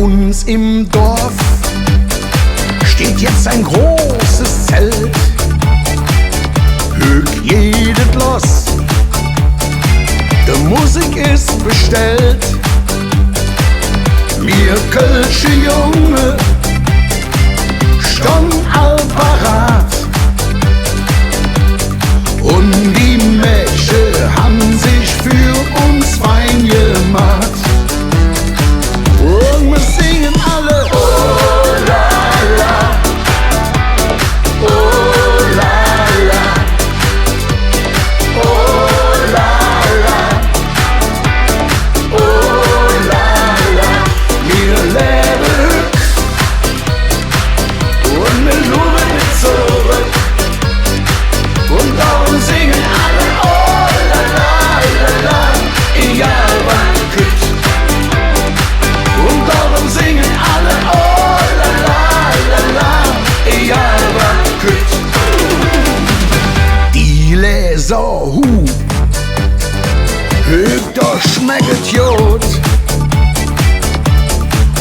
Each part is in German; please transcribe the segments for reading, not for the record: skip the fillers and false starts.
uns im Dorf steht jetzt ein großes Zelt. Hög jedes Los, de Musik ist bestellt. Mir kölsche Junge stond all parat. Und die Mädchen haben sich für uns fein gemacht. Und wir singen alle Olala, Olala, Olala, Olala. Wir leben und wir loben nicht zurück. Und darum singen alle Olala, Olala, egal was kütt. Und darum singen alle Olala, Olala, egal was kütt. Die Leser hög doch schmecket Jod.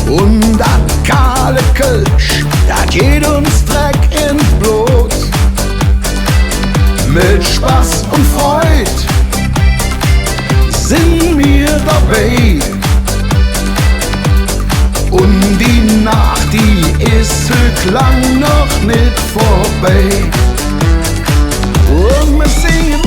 Und dat kahle Kölsch, dat geht uns Dreck ins Blut. Mit Spaß und Freud sind wir dabei. Und die Nacht, die ist lang noch nicht vorbei. Und wir singen